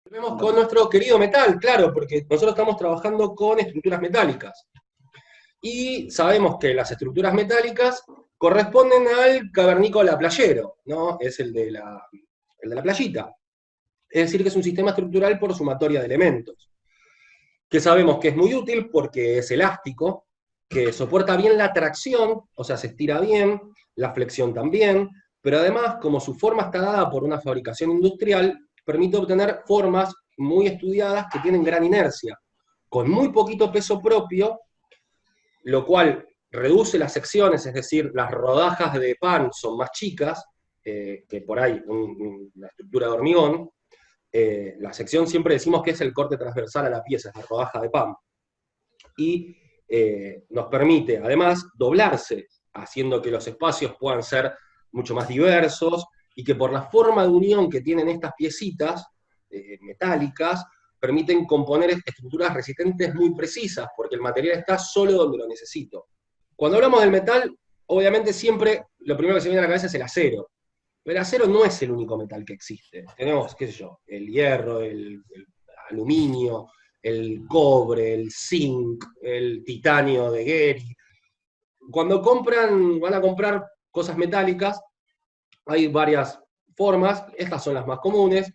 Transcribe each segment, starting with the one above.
Volvemos con nuestro querido metal, claro, porque nosotros estamos trabajando con estructuras metálicas. Y sabemos que las estructuras metálicas corresponden al cavernícola playero, ¿no? Es el de la playita. Es decir, que es un sistema estructural por sumatoria de elementos. Que sabemos que es muy útil porque es elástico, que soporta bien la tracción, o sea, se estira bien, la flexión también, pero además, como su forma está dada por una fabricación industrial, permite obtener formas muy estudiadas que tienen gran inercia, con muy poquito peso propio, lo cual reduce las secciones, es decir, las rodajas de pan son más chicas que por ahí una estructura de hormigón. La sección siempre decimos que es el corte transversal a la pieza, es la rodaja de pan. Y nos permite, además, doblarse, haciendo que los espacios puedan ser mucho más diversos y que por la forma de unión que tienen estas piecitas metálicas, permiten componer estructuras resistentes muy precisas, porque el material está solo donde lo necesito. Cuando hablamos del metal, obviamente siempre lo primero que se viene a la cabeza es el acero. Pero el acero no es el único metal que existe. Tenemos, qué sé yo, el hierro, el aluminio, el cobre, el zinc, el titanio de Gehry. Cuando van a comprar cosas metálicas, hay varias formas, estas son las más comunes,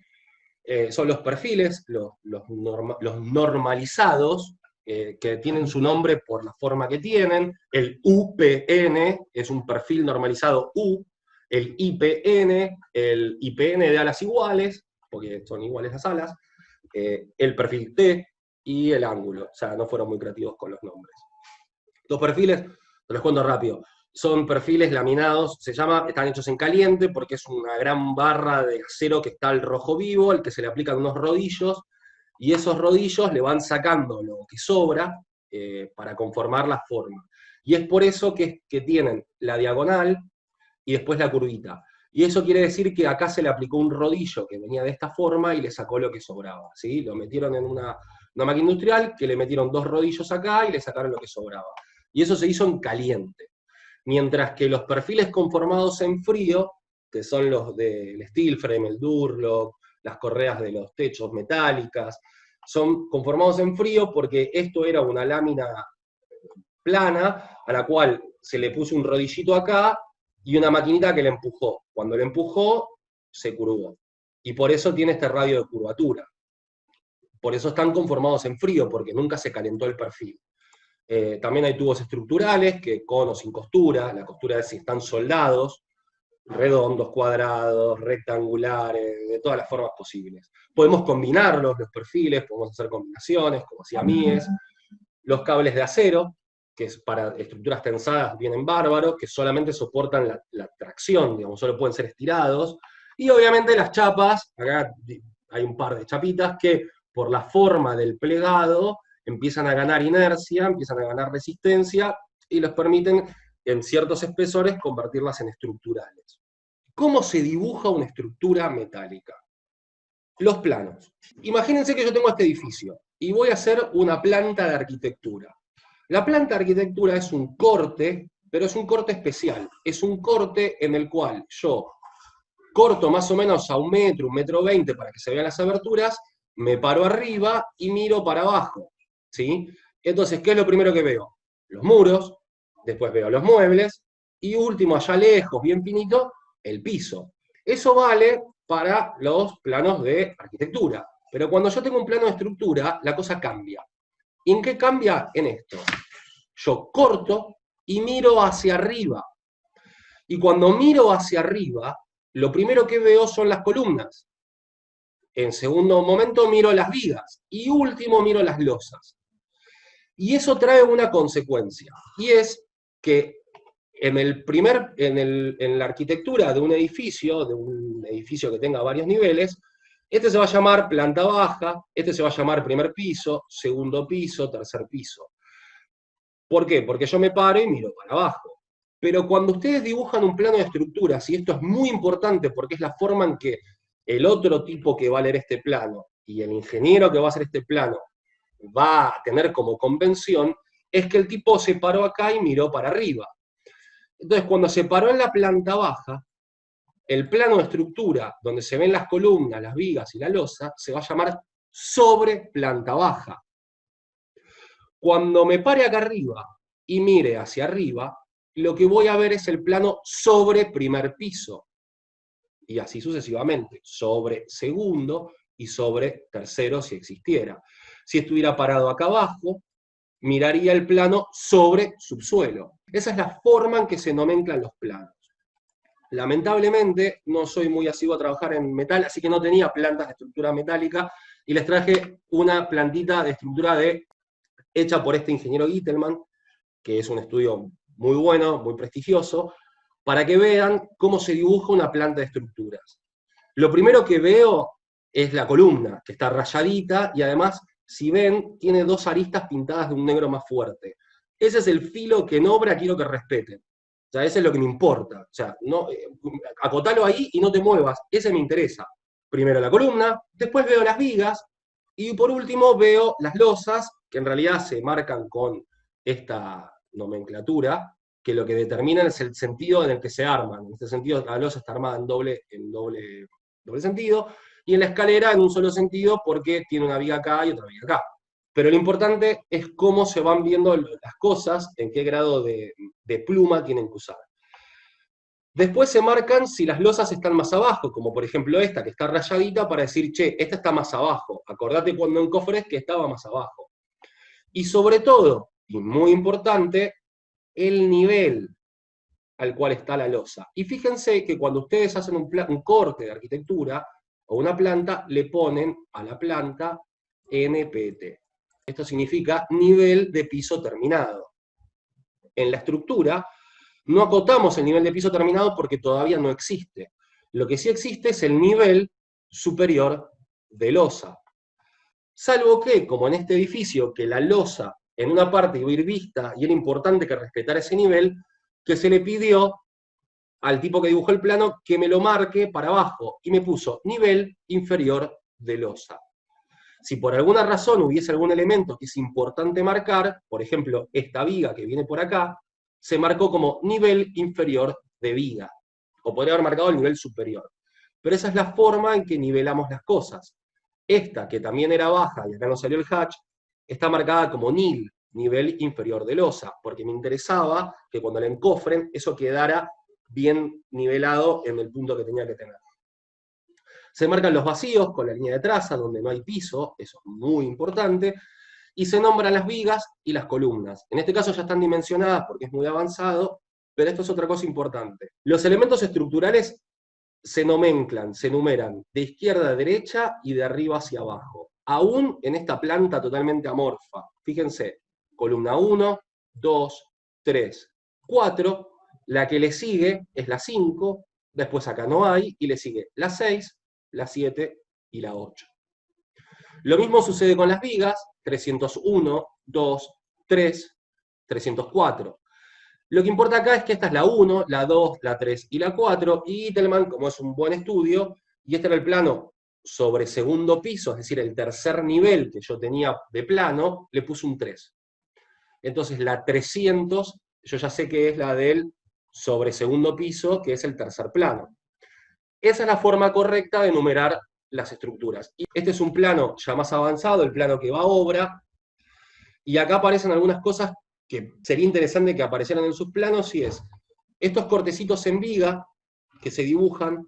son los perfiles, los normalizados, que tienen su nombre por la forma que tienen. El UPN es un perfil normalizado U, el IPN de alas iguales, porque son iguales las alas, el perfil T y el ángulo. O sea, no fueron muy creativos con los nombres. Los perfiles, te los cuento rápido, son perfiles laminados, están hechos en caliente porque es una gran barra de acero que está al rojo vivo, al que se le aplican unos rodillos, y esos rodillos le van sacando lo que sobra para conformar la forma. Y es por eso que tienen la diagonal y después la curvita. Y eso quiere decir que acá se le aplicó un rodillo que venía de esta forma y le sacó lo que sobraba, ¿sí? Lo metieron en una máquina industrial que le metieron dos rodillos acá y le sacaron lo que sobraba. Y eso se hizo en caliente. Mientras que los perfiles conformados en frío, que son los del steel frame, el Durlock, las correas de los techos metálicas, son conformados en frío porque esto era una lámina plana a la cual se le puso un rodillito acá y una maquinita que le empujó. Cuando le empujó, se curvó. Y por eso tiene este radio de curvatura. Por eso están conformados en frío, porque nunca se calentó el perfil. También hay tubos estructurales, que con o sin costura, la costura es si están soldados, redondos, cuadrados, rectangulares, de todas las formas posibles. Podemos combinarlos, los perfiles, podemos hacer combinaciones, como hacía Mies. Los cables de acero, que es para estructuras tensadas, vienen bárbaros, que solamente soportan la tracción, digamos, solo pueden ser estirados. Y obviamente las chapas, acá hay un par de chapitas que por la forma del plegado empiezan a ganar inercia, empiezan a ganar resistencia y les permiten en ciertos espesores convertirlas en estructurales. ¿Cómo se dibuja una estructura metálica? Los planos. Imagínense que yo tengo este edificio y voy a hacer una planta de arquitectura. La planta de arquitectura es un corte, pero es un corte especial. Es un corte en el cual yo corto más o menos a 1 metro 20 para que se vean las aberturas, me paro arriba y miro para abajo, ¿sí? Entonces, ¿qué es lo primero que veo? Los muros, después veo los muebles, y último, allá lejos, bien finito, el piso. Eso vale para los planos de arquitectura. Pero cuando yo tengo un plano de estructura, la cosa cambia. ¿Y en qué cambia? En esto. Yo corto y miro hacia arriba. Y cuando miro hacia arriba, lo primero que veo son las columnas. En segundo momento miro las vigas. Y último miro las losas. Y eso trae una consecuencia. Y es que en la arquitectura de un edificio que tenga varios niveles, este se va a llamar planta baja, este se va a llamar primer piso, segundo piso, tercer piso. ¿Por qué? Porque yo me paro y miro para abajo. Pero cuando ustedes dibujan un plano de estructuras, y esto es muy importante porque es la forma en que el otro tipo que va a leer este plano y el ingeniero que va a hacer este plano va a tener como convención, es que el tipo se paró acá y miró para arriba. Entonces, cuando se paró en la planta baja, el plano de estructura donde se ven las columnas, las vigas y la losa se va a llamar sobre planta baja. Cuando me pare acá arriba y mire hacia arriba, lo que voy a ver es el plano sobre primer piso. Y así sucesivamente, sobre segundo y sobre tercero si existiera. Si estuviera parado acá abajo, miraría el plano sobre subsuelo. Esa es la forma en que se nomenclan los planos. Lamentablemente, no soy muy asiduo a trabajar en metal, así que no tenía plantas de estructura metálica, y les traje una plantita de estructura hecha por este ingeniero Gitelman, que es un estudio muy bueno, muy prestigioso, para que vean cómo se dibuja una planta de estructuras. Lo primero que veo es la columna, que está rayadita, y además, si ven, tiene dos aristas pintadas de un negro más fuerte. Ese es el filo que en obra quiero que respeten. O sea, ese es lo que me importa. O sea, no, acotalo ahí y no te muevas. Ese me interesa. Primero la columna, después veo las vigas, y por último veo las losas, que en realidad se marcan con esta nomenclatura, que lo que determinan es el sentido en el que se arman. En este sentido, la losa está armada en doble sentido, y en la escalera en un solo sentido porque tiene una viga acá y otra viga acá. Pero lo importante es cómo se van viendo las cosas, en qué grado de pluma tienen que usar. Después se marcan si las losas están más abajo, como por ejemplo esta, que está rayadita, para decir, che, esta está más abajo. Acordate cuando encofres que estaba más abajo. Y sobre todo, y muy importante, el nivel al cual está la losa. Y fíjense que cuando ustedes hacen un corte de arquitectura o una planta, le ponen a la planta NPT. Esto significa nivel de piso terminado. En la estructura no acotamos el nivel de piso terminado porque todavía no existe. Lo que sí existe es el nivel superior de losa. Salvo que, como en este edificio, que la losa en una parte iba a ir vista y era importante que respetara ese nivel, que se le pidió al tipo que dibujó el plano que me lo marque para abajo y me puso nivel inferior de losa. Si por alguna razón hubiese algún elemento que es importante marcar, por ejemplo, esta viga que viene por acá, se marcó como nivel inferior de viga, o podría haber marcado el nivel superior. Pero esa es la forma en que nivelamos las cosas. Esta, que también era baja, y acá no salió el hatch, está marcada como nil, nivel inferior de losa, porque me interesaba que cuando la encofren, eso quedara bien nivelado en el punto que tenía que tener. Se marcan los vacíos con la línea de traza, donde no hay piso, eso es muy importante, y se nombran las vigas y las columnas. En este caso ya están dimensionadas porque es muy avanzado, pero esto es otra cosa importante. Los elementos estructurales se nomenclan, se numeran de izquierda a derecha y de arriba hacia abajo. Aún en esta planta totalmente amorfa. Fíjense, columna 1, 2, 3, 4, la que le sigue es la 5, después acá no hay, y le sigue la 6, la 7 y la 8. Lo mismo sucede con las vigas, 301, 2, 3, 304. Lo que importa acá es que esta es la 1, la 2, la 3 y la 4, y Gitelman, como es un buen estudio, y este era el plano sobre segundo piso, es decir, el tercer nivel que yo tenía de plano, le puse un 3. Entonces la 300, yo ya sé que es la del sobre segundo piso, que es el tercer plano. Esa es la forma correcta de numerar las estructuras. Y este es un plano ya más avanzado, el plano que va a obra, y acá aparecen algunas cosas que sería interesante que aparecieran en sus planos, y es estos cortecitos en viga que se dibujan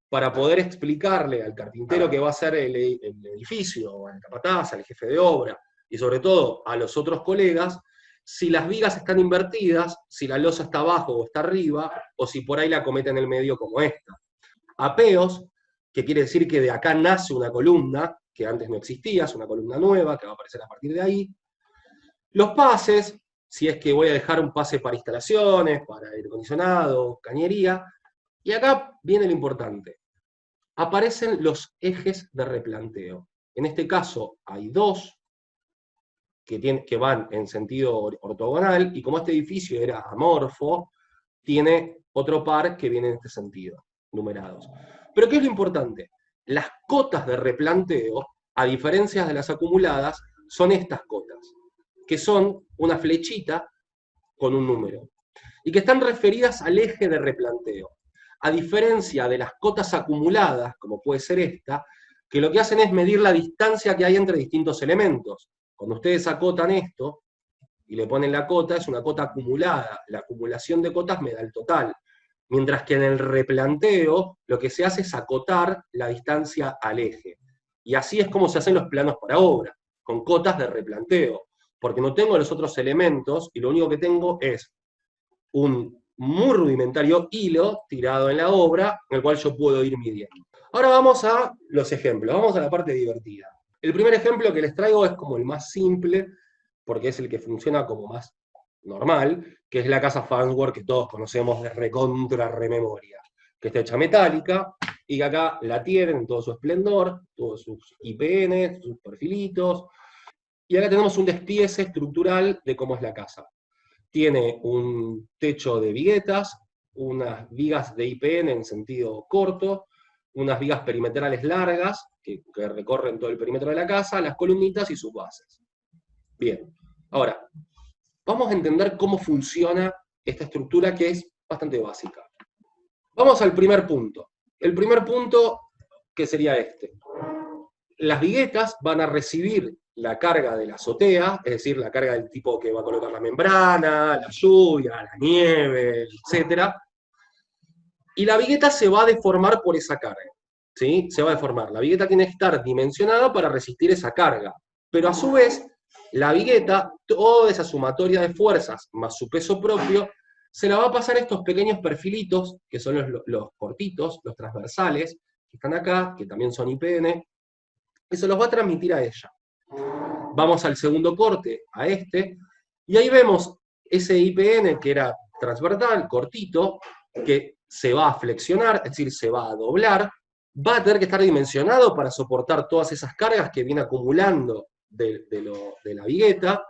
para poder explicarle al carpintero que va a hacer el edificio, al capataz, al jefe de obra, y sobre todo a los otros colegas, si las vigas están invertidas, si la losa está abajo o está arriba, o si por ahí la cometa en el medio como esta. Apeos, que quiere decir que de acá nace una columna, que antes no existía, es una columna nueva, que va a aparecer a partir de ahí. Los pases, si es que voy a dejar un pase para instalaciones, para aire acondicionado, cañería, y acá viene lo importante. Aparecen los ejes de replanteo. En este caso hay dos que van en sentido ortogonal, y como este edificio era amorfo, tiene otro par que viene en este sentido, numerados. Pero ¿qué es lo importante? Las cotas de replanteo, a diferencia de las acumuladas, son estas cotas, que son una flechita con un número, y que están referidas al eje de replanteo. a diferencia de las cotas acumuladas, como puede ser esta, que lo que hacen es medir la distancia que hay entre distintos elementos. Cuando ustedes acotan esto y le ponen la cota, es una cota acumulada. La acumulación de cotas me da el total. Mientras que en el replanteo lo que se hace es acotar la distancia al eje. Y así es como se hacen los planos para obra, con cotas de replanteo. Porque no tengo los otros elementos y lo único que tengo es un muy rudimentario hilo tirado en la obra, en el cual yo puedo ir midiendo. Ahora vamos a los ejemplos, vamos a la parte divertida. El primer ejemplo que les traigo es como el más simple, porque es el que funciona como más normal, que es la casa Farnsworth que todos conocemos de recontra rememoria, que está hecha metálica, y que acá la tienen en todo su esplendor, todos sus IPN, sus perfilitos, y acá tenemos un despiece estructural de cómo es la casa. Tiene un techo de viguetas, unas vigas de IPN en sentido corto, unas vigas perimetrales largas que recorren todo el perímetro de la casa, las columnitas y sus bases. Bien, ahora, vamos a entender cómo funciona esta estructura que es bastante básica. Vamos al primer punto. El primer punto, que sería este. Las viguetas van a recibir la carga de la azotea, es decir, la carga del tipo que va a colocar la membrana, la lluvia, la nieve, etc. Y la vigueta se va a deformar por esa carga. ¿Sí? Se va a deformar. La vigueta tiene que estar dimensionada para resistir esa carga. Pero a su vez, la vigueta, toda esa sumatoria de fuerzas más su peso propio, se la va a pasar a estos pequeños perfilitos, que son los cortitos, los transversales, que están acá, que también son IPN, y se los va a transmitir a ella. Vamos al segundo corte, a este, y ahí vemos ese IPN que era transversal, cortito, que se va a flexionar, es decir, se va a doblar, va a tener que estar dimensionado para soportar todas esas cargas que viene acumulando de la vigueta,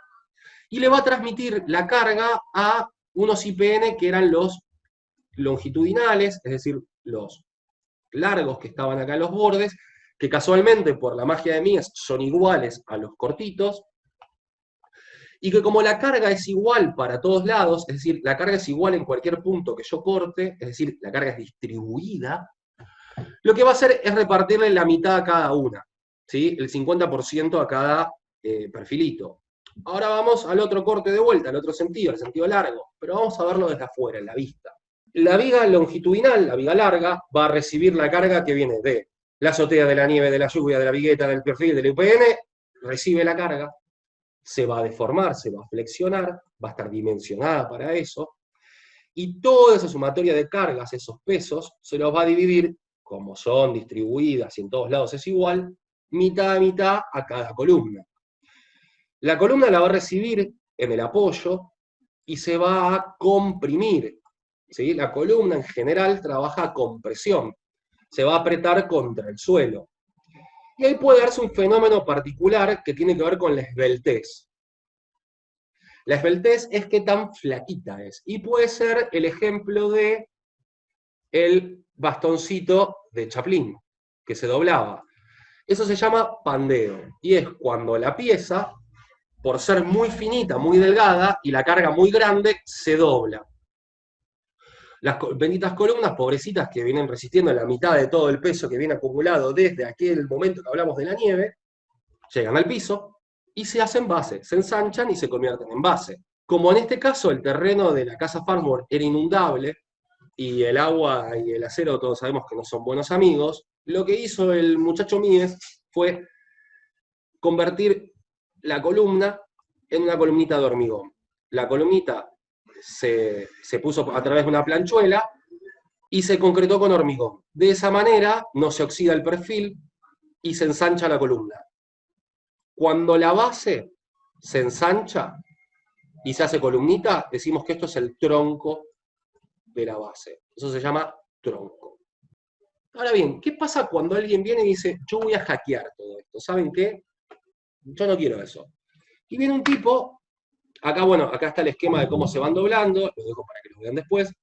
y le va a transmitir la carga a unos IPN que eran los longitudinales, es decir, los largos que estaban acá en los bordes, que casualmente por la magia de Mies son iguales a los cortitos, y que como la carga es igual para todos lados, es decir, la carga es igual en cualquier punto que yo corte, es decir, la carga es distribuida, lo que va a hacer es repartirle la mitad a cada una, ¿sí? El 50% a cada perfilito. Ahora vamos al otro corte de vuelta, al otro sentido, el sentido largo, pero vamos a verlo desde afuera, en la vista. La viga longitudinal, la viga larga, va a recibir la carga que viene de la azotea, de la nieve, de la lluvia, de la vigueta, del perfil, del UPN, recibe la carga, se va a deformar, se va a flexionar, va a estar dimensionada para eso, y toda esa sumatoria de cargas, esos pesos, se los va a dividir, como son distribuidas y en todos lados es igual, mitad a mitad a cada columna. La columna la va a recibir en el apoyo y se va a comprimir. ¿Sí? La columna en general trabaja con presión, se va a apretar contra el suelo. Y ahí puede darse un fenómeno particular que tiene que ver con la esbeltez. La esbeltez es qué tan flaquita es, y puede ser el ejemplo de el bastoncito de Chaplin, que se doblaba. Eso se llama pandeo, y es cuando la pieza, por ser muy finita, muy delgada, y la carga muy grande, se dobla. Las benditas columnas, pobrecitas, que vienen resistiendo la mitad de todo el peso que viene acumulado desde aquel momento que hablamos de la nieve, llegan al piso y se hacen base, se ensanchan y se convierten en base. Como en este caso el terreno de la casa Farnsworth era inundable, y el agua y el acero todos sabemos que no son buenos amigos, lo que hizo el muchacho Mies fue convertir la columna en una columnita de hormigón. La columnita se puso a través de una planchuela y se concretó con hormigón. De esa manera no se oxida el perfil y se ensancha la columna. Cuando la base se ensancha y se hace columnita, decimos que esto es el tronco de la base. Eso se llama tronco. Ahora bien, ¿qué pasa cuando alguien viene y dice, yo voy a hackear todo esto? ¿Saben qué? Yo no quiero eso. Y viene un tipo, acá, bueno, acá está el esquema de cómo se van doblando, lo dejo para que lo vean después.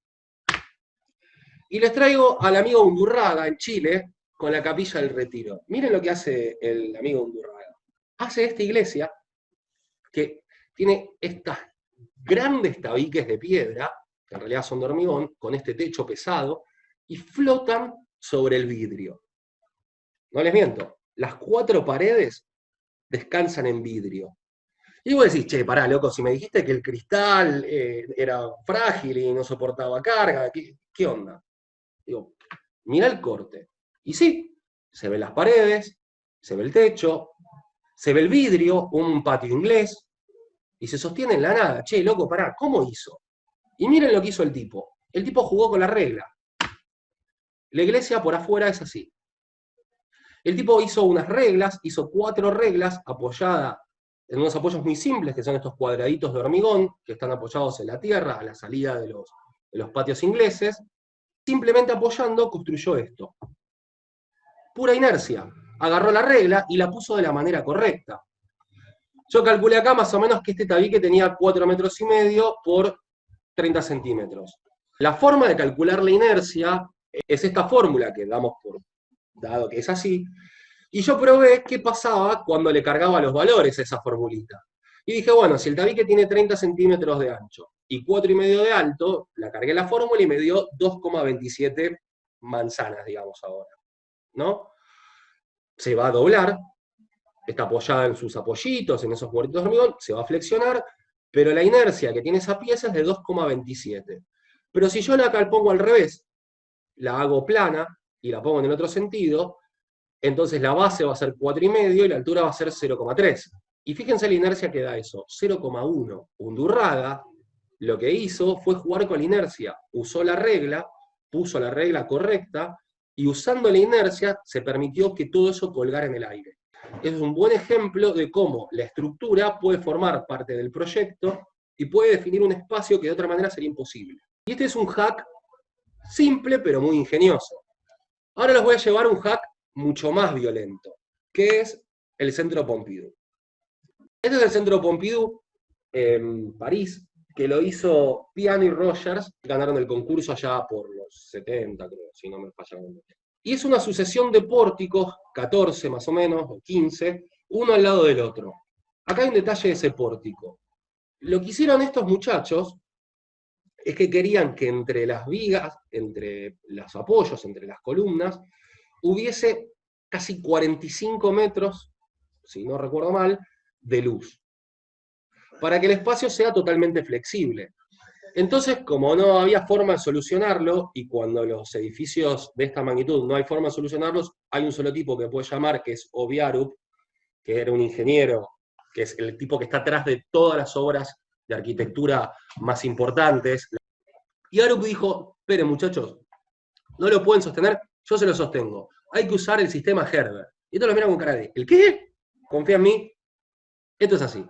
Y les traigo al amigo Undurraga en Chile con la Capilla del Retiro. Miren lo que hace el amigo Undurraga. Hace esta iglesia que tiene estas grandes tabiques de piedra, que en realidad son de hormigón, con este techo pesado, y flotan sobre el vidrio. No les miento, las 4 paredes descansan en vidrio. Y vos decís, che, pará, loco, si me dijiste que el cristal era frágil y no soportaba carga, ¿qué onda? Digo, mirá el corte. Y sí, se ven las paredes, se ve el techo, se ve el vidrio, un patio inglés, y se sostiene en la nada. Che, loco, pará, ¿cómo hizo? Y miren lo que hizo el tipo. El tipo jugó con la regla. La iglesia por afuera es así. El tipo hizo unas reglas, hizo 4 reglas apoyadas en unos apoyos muy simples, que son estos cuadraditos de hormigón, que están apoyados en la tierra, a la salida de los patios ingleses. Simplemente apoyando, construyó esto. Pura inercia. Agarró la regla y la puso de la manera correcta. Yo calculé acá más o menos que este tabique tenía 4,5 metros por 30 centímetros. La forma de calcular la inercia es esta fórmula que damos por dado que es así, y yo probé qué pasaba cuando le cargaba los valores a esa formulita. Y dije, bueno, si el tabique tiene 30 centímetros de ancho y 4,5 de alto, la cargué la fórmula y me dio 2,27 manzanas, digamos ahora, ¿no? Se va a doblar, está apoyada en sus apoyitos, en esos cuadritos de hormigón, se va a flexionar, pero la inercia que tiene esa pieza es de 2,27. Pero si yo la pongo al revés, la hago plana y la pongo en el otro sentido, entonces la base va a ser 4,5 y la altura va a ser 0,3. Y fíjense la inercia que da eso, 0,1. Undurraga lo que hizo fue jugar con la inercia, usó la regla, puso la regla correcta, y usando la inercia se permitió que todo eso colgara en el aire. Es un buen ejemplo de cómo la estructura puede formar parte del proyecto y puede definir un espacio que de otra manera sería imposible. Y este es un hack simple pero muy ingenioso. Ahora los voy a llevar a un hack mucho más violento, que es el Centro Pompidou. Este es el Centro Pompidou en París, que lo hizo Piano y Rogers, ganaron el concurso allá por los 70, creo, si no me falla la memoria. Y es una sucesión de pórticos, 14 más o menos, o 15, uno al lado del otro. Acá hay un detalle de ese pórtico. Lo que hicieron estos muchachos es que querían que entre las vigas, entre los apoyos, entre las columnas, hubiese casi 45 metros, si no recuerdo mal, de luz, para que el espacio sea totalmente flexible. Entonces, como no había forma de solucionarlo, y cuando los edificios de esta magnitud no hay forma de solucionarlos, hay un solo tipo que puede llamar, que es Oviarup, que era un ingeniero, que es el tipo que está atrás de todas las obras de arquitectura más importantes. Y Arup dijo, esperen muchachos, no lo pueden sostener, yo se lo sostengo. Hay que usar el sistema Herbert. Y esto lo miran con cara de, ¿el qué? Confía en mí. Esto es así.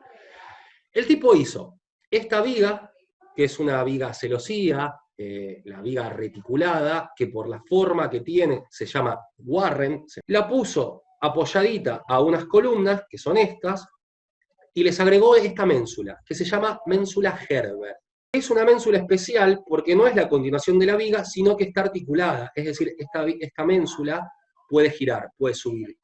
El tipo hizo esta viga, que es una viga celosía, la viga reticulada, que por la forma que tiene se llama Warren, la puso apoyadita a unas columnas, que son estas, y les agregó esta ménsula, que se llama ménsula Herbert. Es una ménsula especial porque no es la continuación de la viga, sino que está articulada, es decir, esta ménsula puede girar, puede subir,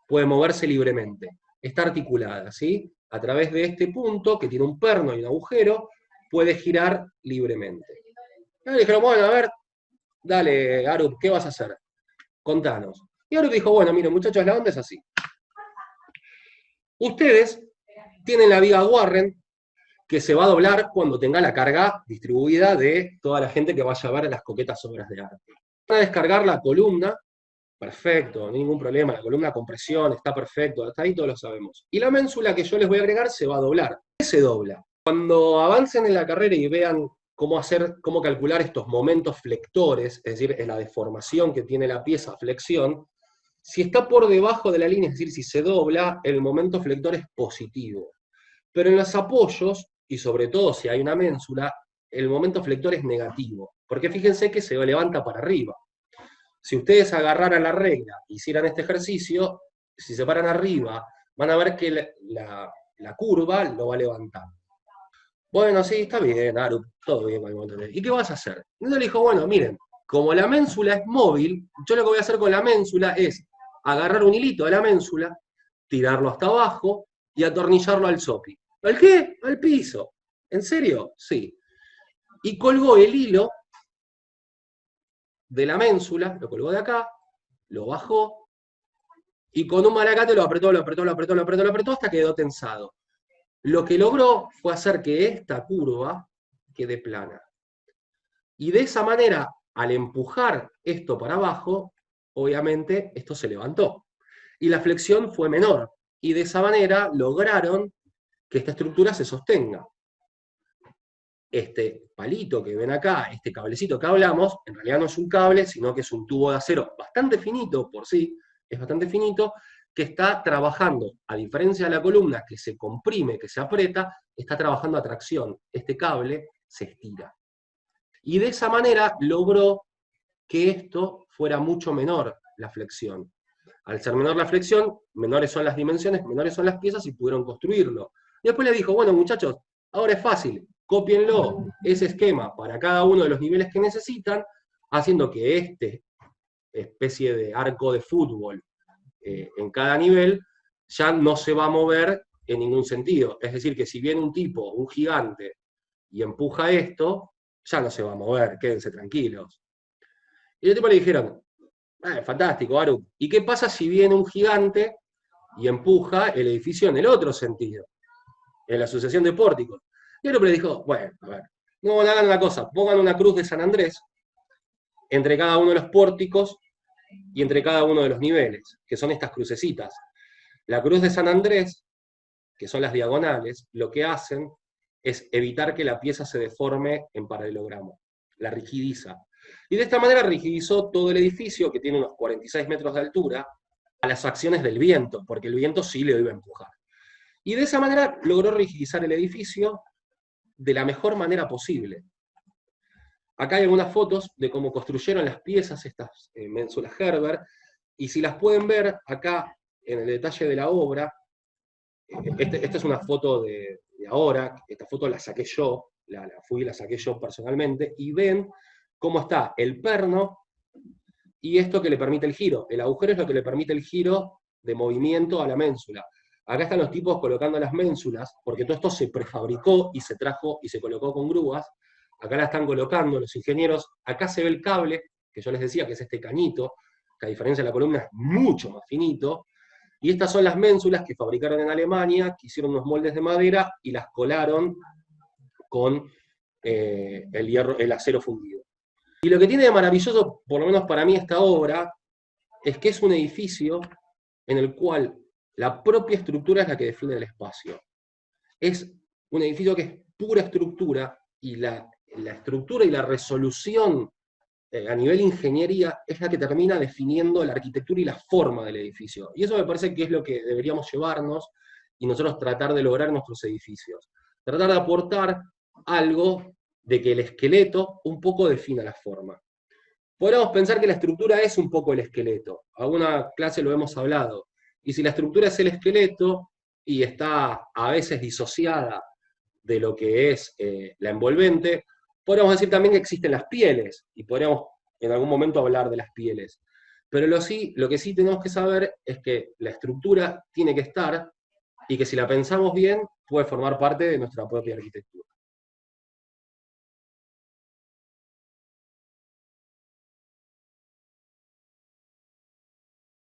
puede moverse libremente, está articulada, ¿sí? A través de este punto, que tiene un perno y un agujero, puede girar libremente. Y le dijeron, bueno, a ver, dale, Arup, ¿qué vas a hacer? Contanos. Y Arup dijo, bueno, miren, muchachos, la onda es así. Ustedes tienen la viga Warren, que se va a doblar cuando tenga la carga distribuida de toda la gente que vaya a ver las coquetas obras de arte. Van a descargar la columna, perfecto, ningún problema, la columna con presión está perfecto, hasta ahí todos lo sabemos. Y la ménsula que yo les voy a agregar se va a doblar. ¿Qué se dobla? Cuando avancen en la carrera y vean cómo calcular estos momentos flectores, es decir, en la deformación que tiene la pieza flexión, si está por debajo de la línea, es decir, si se dobla, el momento flector es positivo. Pero en los apoyos, y sobre todo si hay una ménsula, el momento flector es negativo, porque fíjense que se levanta para arriba. Si ustedes agarraran la regla e hicieran este ejercicio, si se paran arriba, van a ver que la curva lo va a levantar. Bueno, sí, está bien, Arup, todo bien con el momento. ¿Y qué vas a hacer? Y uno le dijo, bueno, miren, como la ménsula es móvil, yo lo que voy a hacer con la ménsula es agarrar un hilito de la ménsula, tirarlo hasta abajo y atornillarlo al sopi. ¿Al qué? Al piso. ¿En serio? Sí. Y colgó el hilo de la ménsula, lo colgó de acá, lo bajó, y con un malacate lo apretó, lo apretó, lo apretó, lo apretó, lo apretó, hasta que quedó tensado. Lo que logró fue hacer que esta curva quede plana. Y de esa manera, al empujar esto para abajo, obviamente esto se levantó. Y la flexión fue menor. Y de esa manera lograron que esta estructura se sostenga. Este palito que ven acá, este cablecito que hablamos, en realidad no es un cable, sino que es un tubo de acero bastante finito por sí, es bastante finito, que está trabajando, a diferencia de la columna que se comprime, que se aprieta, está trabajando a tracción. Este cable se estira. Y de esa manera logró que esto fuera mucho menor, la flexión. Al ser menor la flexión, menores son las dimensiones, menores son las piezas y pudieron construirlo. Y después le dijo, bueno muchachos, ahora es fácil, cópienlo, ese esquema para cada uno de los niveles que necesitan, haciendo que este especie de arco de fútbol en cada nivel ya no se va a mover en ningún sentido. Es decir, que si viene un tipo, un gigante, y empuja esto, ya no se va a mover, quédense tranquilos. Y los tipos le dijeron, fantástico, Aru, ¿y qué pasa si viene un gigante y empuja el edificio en el otro sentido? En la sucesión de pórticos. Y el hombre le dijo, bueno, a ver, no hagan una cosa, pongan una cruz de San Andrés entre cada uno de los pórticos y entre cada uno de los niveles, que son estas crucecitas. La cruz de San Andrés, que son las diagonales, lo que hacen es evitar que la pieza se deforme en paralelogramo, la rigidiza. Y de esta manera rigidizó todo el edificio, que tiene unos 46 metros de altura, a las acciones del viento, porque el viento sí le iba a empujar. Y de esa manera logró rigidizar el edificio de la mejor manera posible. Acá hay algunas fotos de cómo construyeron las piezas, estas ménsulas Gerber, y si las pueden ver acá en el detalle de la obra, esta es una foto de ahora, esta foto la saqué yo, la saqué yo personalmente, y ven cómo está el perno y esto que le permite el giro. El agujero es lo que le permite el giro de movimiento a la ménsula. Acá están los tipos colocando las ménsulas, porque todo esto se prefabricó y se trajo y se colocó con grúas. Acá la están colocando los ingenieros. Acá se ve el cable, que yo les decía que es este cañito, que a diferencia de la columna es mucho más finito. Y estas son las ménsulas que fabricaron en Alemania, que hicieron unos moldes de madera y las colaron con el hierro, el acero fundido. Y lo que tiene de maravilloso, por lo menos para mí, esta obra, es que es un edificio en el cual la propia estructura es la que define el espacio. Es un edificio que es pura estructura, y la estructura y la resolución a nivel ingeniería es la que termina definiendo la arquitectura y la forma del edificio. Y eso me parece que es lo que deberíamos llevarnos y nosotros tratar de lograr en nuestros edificios. Tratar de aportar algo de que el esqueleto un poco defina la forma. Podríamos pensar que la estructura es un poco el esqueleto. Alguna clase lo hemos hablado. Y si la estructura es el esqueleto y está a veces disociada de lo que es la envolvente, podríamos decir también que existen las pieles, y podríamos en algún momento hablar de las pieles. Pero lo que sí tenemos que saber es que la estructura tiene que estar, y que si la pensamos bien, puede formar parte de nuestra propia arquitectura.